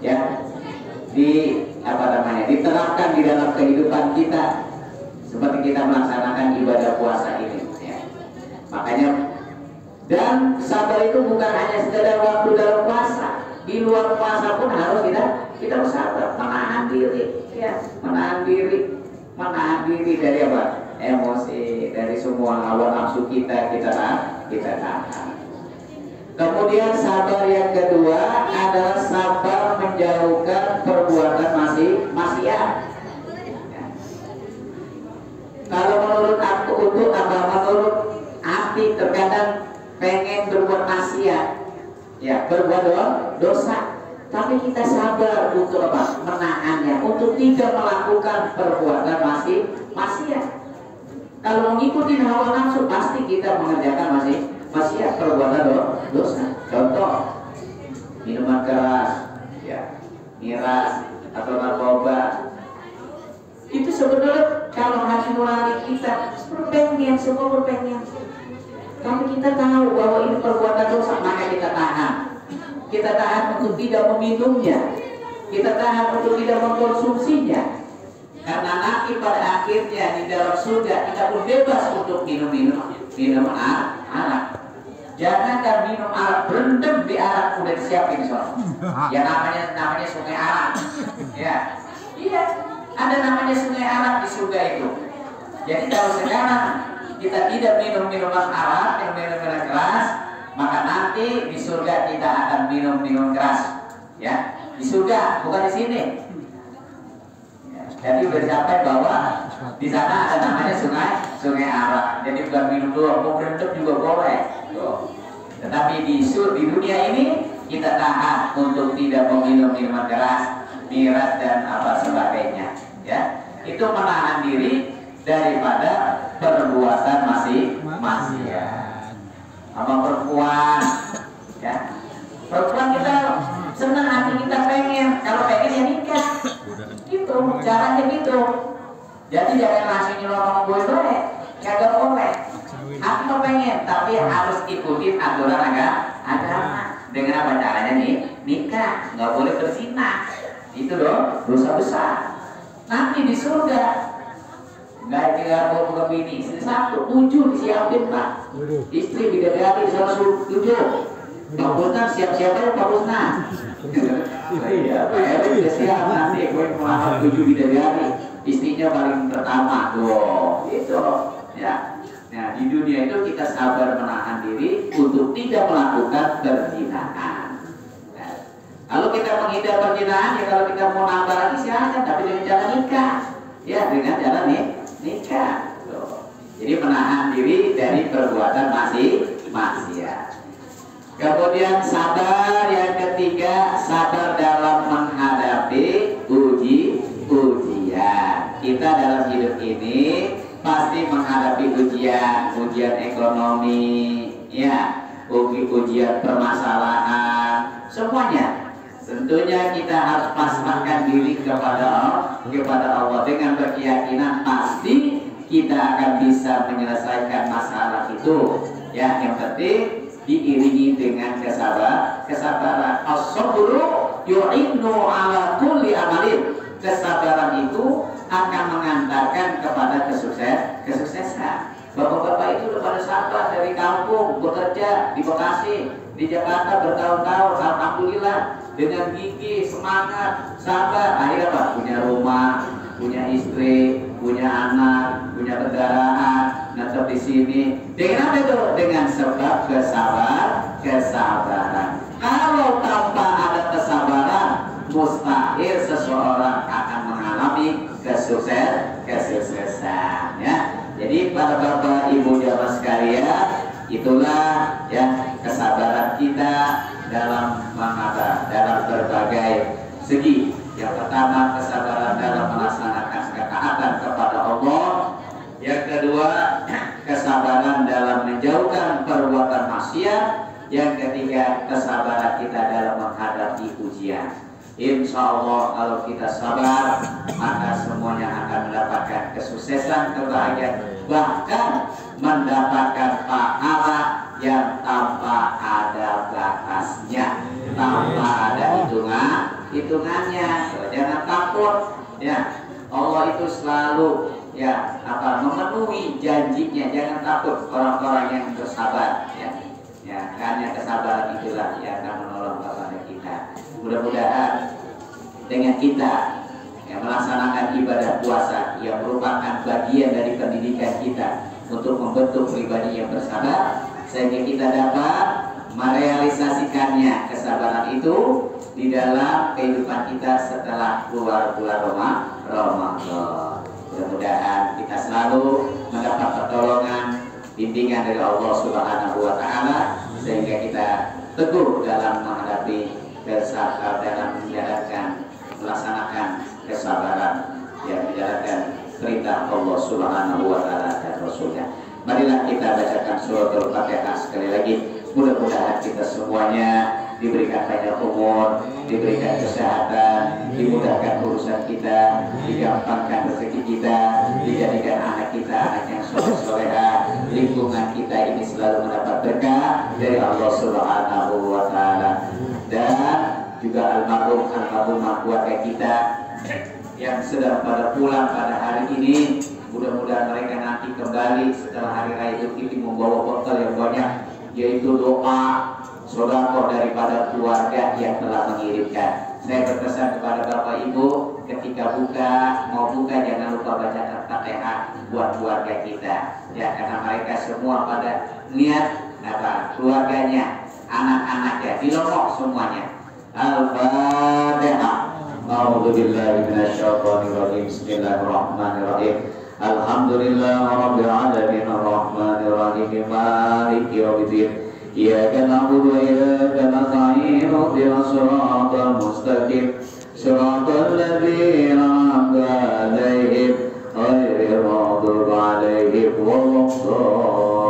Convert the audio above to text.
ya di diterapkan di dalam kehidupan kita seperti kita melaksanakan ibadah puasa ini ya. Makanya dan sabar itu bukan hanya sekedar waktu dalam puasa, di luar puasa pun harus kita bersabar, menahan diri ya, menahan diri dari apa? Emosi, dari semua hawa nafsu kita tahan. Kemudian sabar yang kedua adalah sabar menjauhkan perbuatan maksiat. Ya. Kalau menurut aku menurut hati terkadang pengen berbuat maksiat, ya berbuat dosa, tapi kita sabar untuk apa? Menahannya, untuk tidak melakukan perbuatan maksiat. Kalau mengikuti hawa nafsu pasti kita mengerjakan maksiat, perbuatan dosa. Contoh minuman keras, ya, miras atau narkoba. Itu sebenarnya kalau hati nurani kita semua berpengen. Tapi kita tahu bahwa ini perbuatan dosa, maka kita tahan. Kita tahan untuk tidak meminumnya. Kita tahan untuk tidak mengkonsumsinya. Karena nanti pada akhirnya di dalam surga kita pun bebas untuk minum arak. Jangankan minum arak, berendam di arak udah disiapin soal. Ya namanya sungai arak. Ya, iya, ada namanya sungai arak di surga itu. Jadi kalau sekarang kita tidak minum minuman arak, minum keras, maka nanti di surga kita akan minum keras. Ya, di surga bukan di sini. Jadi sudah dicapai bahwa di sana ada namanya sungai arak. Jadi bukan minum doang, mau berendam juga boleh. Tetapi di dunia ini kita tahan untuk tidak meminum minuman keras, miras dan apa sebagainya. Ya, itu menahan diri daripada perbuatan maksiat. Sama perempuan, ya. Perempuan kita senang, hati kita pengen, kalau pengen ya nikah. Gitu, caranya gitu. Jadi jangan langsung nyelonong boleh, kagak boleh. Hati mau pengen, tapi harus ikutin aturan agama. Dengan apa caranya nih? Nikah, nggak boleh berzina. Itu dong, dosa besar. Nanti di surga nggak tinggal bawa bini, istri 1, 7 disiapin Pak. Istri bidadari sama 7. Pak Busna siap-siap aja Pak Busna. Iya, Pak Erik udah siap nanti gue melamar 7 bidadari. Istrinya paling pertama tuh, itu ya. Nah di dunia itu kita sabar menahan diri untuk tidak melakukan perzinahan. Nah, kalau kita menghindar perzinahan ya kalau kita mau nambah lagi silakan, tapi dengan cara nikah. Ya dengan cara nikah. Tuh. Jadi menahan diri dari perbuatan maksiat. Kemudian sabar yang ketiga, sabar dalam menghadapi ujian. Kita dalam hidup ini pasti menghadapi ujian ekonomi, ya, ujian permasalahan, semuanya. Tentunya kita harus pasrahkan diri kepada Allah dengan berkeyakinan pasti kita akan bisa menyelesaikan masalah itu. Ya, yang penting diiringi dengan kesabaran. As-sabru yu'innu ala kulli amalin. Kesabaran itu akan mengantarkan kepada kesuksesan. Bapak-bapak itu udah pada sabar dari kampung bekerja di Bekasi, di Jakarta bertahun-tahun, alhamdulillah dengan gigih, semangat, sabar, akhirnya apa? Punya rumah, punya istri, punya anak, punya kendaraan, netep di sini. Dengan apa itu? Dengan sebab kesabaran. Kalau tanpa ada kesabaran, mustahil seseorang akan mengalami kesuksesan. Ya. Jadi para bapak ibu jamaah sekalian, itulah ya kesabaran kita dalam berbagai segi. Yang pertama, kesabaran dalam melaksanakan ketaatan kepada Allah. Yang kedua, kesabaran dalam menjauhkan perbuatan maksiat. Yang ketiga, kesabaran kita dalam menghadapi ujian. Insya Allah kalau kita sabar, maka semuanya akan mendapatkan kesuksesan, kebahagiaan, bahkan mendapatkan pahala yang tanpa ada batasnya, tanpa ada hitungannya. Jangan takut ya. Allah itu selalu ya memenuhi janjinya. Jangan takut orang-orang yang bersabar ya. Ya, hanya kesabaran itulah yang akan menolong kepada kita. Mudah-mudahan dengan kita yang melaksanakan ibadah puasa yang merupakan bagian dari pendidikan kita untuk membentuk pribadi yang bersabar, sehingga kita dapat merealisasikannya kesabaran itu di dalam kehidupan kita setelah keluar bulan Ramadan. Mudah-mudahan kita selalu mendapat pertolongan, bimbingan dari Allah Subhanahu wa Ta'ala, sehingga kita teguh dalam menghadapi kesabaran, dalam menjalankan, melaksanakan kesabaran yang menjalankan perintah Allah Subhanahu wa Ta'ala dan Rasulnya. Marilah kita bacakan suratul Fatihah sekali lagi. Mudah-mudahan kita semuanya diberikan banyak umur, diberikan kesehatan, dimudahkan urusan kita, digampangkan rezeki kita, dijadikan anak kita anak yang soleh-soleha, lingkungan kita ini selalu mendapat berkah dari Allah Subhanahu wa Ta'ala, dan juga almarhumah keluarga kita yang sedang pada pulang pada hari ini. Mudah-mudahan mereka nanti kembali setelah hari raya Idul Fitri membawa bekal yang banyak, yaitu doa, sedekah daripada keluarga yang telah mengirimkan. Saya berpesan kepada Bapak Ibu, ketika mau buka jangan lupa baca Fatihah buat keluarga kita ya, karena mereka semua pada niat keluarganya, anak-anaknya di Lombok semuanya. Al-Fatihah. A'udzubillahi minasyaitonir rajim. Bismillahirrahmanirrahim. Alhamdulillahirabbil alamin arrahmanir rahim maliki yaumiddin. Iyyaka na'budu wa iyyaka nasta'in ihdinas siratal mustaqim siratal ladzina an'amta 'alaihim ghairil maghdubi 'alaihim waladdallin.